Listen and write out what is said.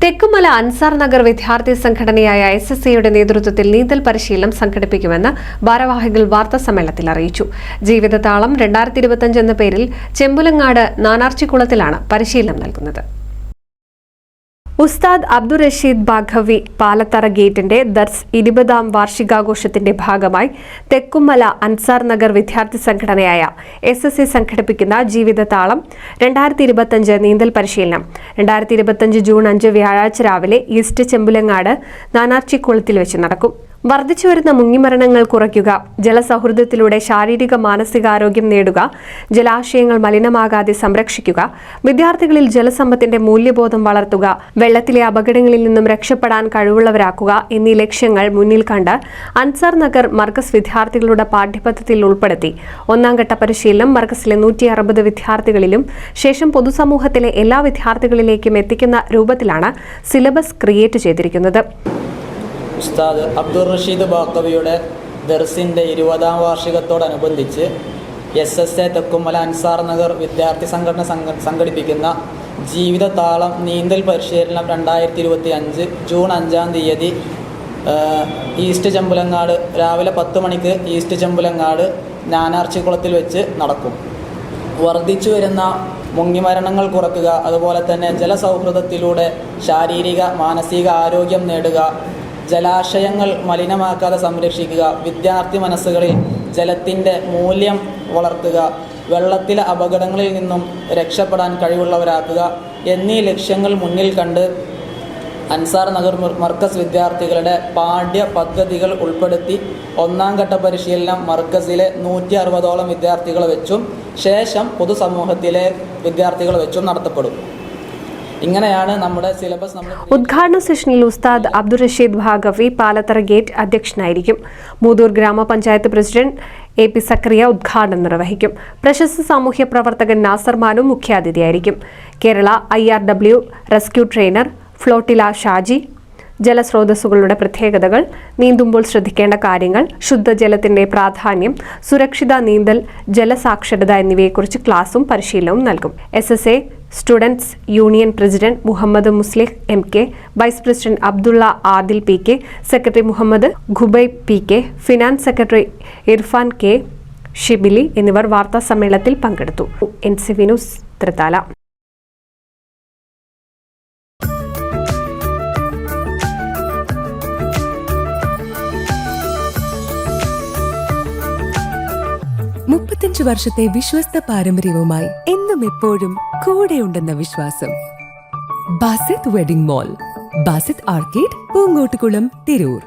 തെക്കുമല അൻസാർ നഗർ വിദ്യാർത്ഥി സംഘടനയായ SSCയുടെ നേതൃത്വത്തിൽ നീന്തൽ പരിശീലനം സംഘടിപ്പിക്കുമെന്ന് ഭാരവാഹികൾ വാർത്താസമ്മേളനത്തിൽ അറിയിച്ചു. ജീവിതതാളം 2025 എന്ന പേരിൽ ചെമ്പുലങ്ങാട് നാനാർച്ചിക്കുളത്തിലാണ് പരിശീലനം നൽകുന്നത്. ഉസ്താദ് അബ്ദുർ റഷീദ് ബാഘവി പാലത്തറ ഗേറ്റിന്റെ ദർസ് 20ാം വാർഷികാഘോഷത്തിന്റെ ഭാഗമായി തെക്കുമല അൻസാർ നഗർ വിദ്യാർത്ഥി സംഘടനയായ SSC സംഘടിപ്പിക്കുന്ന ജീവിതതാളം 2025 നീന്തൽ പരിശീലനം 2025 ജൂൺ 5 വ്യാഴാഴ്ച രാവിലെ ഈസ്റ്റ് ചെമ്പുലങ്ങാട് നാനാർച്ചിക്കുളത്തിൽ വെച്ച് നടക്കും. വർദ്ധിച്ചുവരുന്ന മുങ്ങിമരണങ്ങൾ കുറയ്ക്കുക, ജലസൗഹൃദത്തിലൂടെ ശാരീരിക മാനസികാരോഗ്യം നേടുക, ജലാശയങ്ങൾ മലിനമാകാതെ സംരക്ഷിക്കുക, വിദ്യാർത്ഥികളിൽ ജലസമ്പത്തിന്റെ മൂല്യബോധം വളർത്തുക, വെള്ളത്തിലെ അപകടങ്ങളിൽ നിന്നും രക്ഷപ്പെടാൻ കഴിവുള്ളവരാക്കുക എന്നീ ലക്ഷ്യങ്ങൾ മുന്നിൽ കണ്ട് അൻസാർ നഗർ മർക്കസ് വിദ്യാർത്ഥികളുടെ പാഠ്യപദ്ധതിയിൽ ഉൾപ്പെടുത്തി 1ാം ഘട്ട പരിശീലനം മർക്കസിലെ 160 വിദ്യാർത്ഥികളിലും ശേഷം പൊതുസമൂഹത്തിലെ എല്ലാ വിദ്യാർത്ഥികളിലേക്കും എത്തിക്കുന്ന രൂപത്തിലാണ് സിലബസ് ക്രിയേറ്റ് ചെയ്തിരിക്കുന്നത്. ഉസ്താദ് അബ്ദുർ റഷീദ് ബാഘവിയുടെ ദർസിൻ്റെ 20ാം വാർഷികത്തോടനുബന്ധിച്ച് SSA തെക്കുമല അൻസാർ നഗർ വിദ്യാർത്ഥി സംഘടന സംഘടിപ്പിക്കുന്ന ജീവിതതാളം നീന്തൽ പരിശീലനം 2025 ജൂൺ 5-ാം തീയതി ഈസ്റ്റ് ചെമ്പുലങ്ങാട് രാവിലെ 10 മണിക്ക് ഈസ്റ്റ് ചെമ്പുലങ്ങാട് നാനാർച്ചിക്കുളത്തിൽ വെച്ച് നടക്കും. വർദ്ധിച്ചു വരുന്ന മുങ്ങിമരണങ്ങൾ കുറയ്ക്കുക, അതുപോലെ തന്നെ ജലസൗഹൃദത്തിലൂടെ ശാരീരിക മാനസിക ആരോഗ്യം നേടുക, ജലാശയങ്ങൾ മലിനമാക്കാതെ സംരക്ഷിക്കുക, വിദ്യാർത്ഥി മനസ്സുകളിൽ ജലത്തിൻ്റെ മൂല്യം വളർത്തുക, വെള്ളത്തിലെ അപകടങ്ങളിൽ നിന്നും രക്ഷപ്പെടാൻ കഴിവുള്ളവരാക്കുക എന്നീ ലക്ഷ്യങ്ങൾ മുന്നിൽ കണ്ട് അൻസാർ നഗർ മർക്കസ് വിദ്യാർത്ഥികളുടെ പാഠ്യ പദ്ധതികൾ ഉൾപ്പെടുത്തി 1ാം ഘട്ട പരിശീലനം മർക്കസിലെ 160ഓളം വിദ്യാർത്ഥികളെ വെച്ചും ശേഷം പൊതുസമൂഹത്തിലെ വിദ്യാർത്ഥികളെ വെച്ചും നടത്തപ്പെടും. ഇങ്ങനെയാണ് നമ്മുടെ സിലബസ്. ഉദ്ഘാടന സെഷനിൽ ഉസ്താദ് അബ്ദുർ റഷീദ് ബാഘവി പാലത്തറ ഗേറ്റ് അധ്യക്ഷനായിരിക്കും. മൂതൂർ ഗ്രാമപഞ്ചായത്ത് പ്രസിഡന്റ് AP സക്കറിയ ഉദ്ഘാടനം നിർവഹിക്കും. പ്രശസ്ത സാമൂഹ്യ പ്രവർത്തകൻ നാസർ മാനു മുഖ്യാതിഥിയായിരിക്കും. Kerala IRW rescue trainer flotilla Shaji ജലസ്രോതസ്സുകളുടെ പ്രത്യേകതകൾ, നീന്തുമ്പോൾ ശ്രദ്ധിക്കേണ്ട കാര്യങ്ങൾ, ശുദ്ധജലത്തിന്റെ പ്രാധാന്യം, സുരക്ഷിത നീന്തൽ, ജലസാക്ഷരത എന്നിവയെക്കുറിച്ച് ക്ലാസും പരിശീലനവും നൽകും. SSA students union president Muhammad Muslih MK, vice president Abdullah Adil PK, secretary Muhammad Khubai PK, finance secretary Irfan K Shibili എന്നിവർ വാർത്താ സമ്മേളനത്തിൽ പങ്കെടുത്തു. NCV news Thrithala. വർഷത്തെ വിശ്വസ്ത പാരമ്പര്യവുമായി എന്നും എപ്പോഴും കൂടെയുണ്ടെന്ന വിശ്വാസം. Basith wedding mall, Basith arcade, Poonkottukulam, Tirur.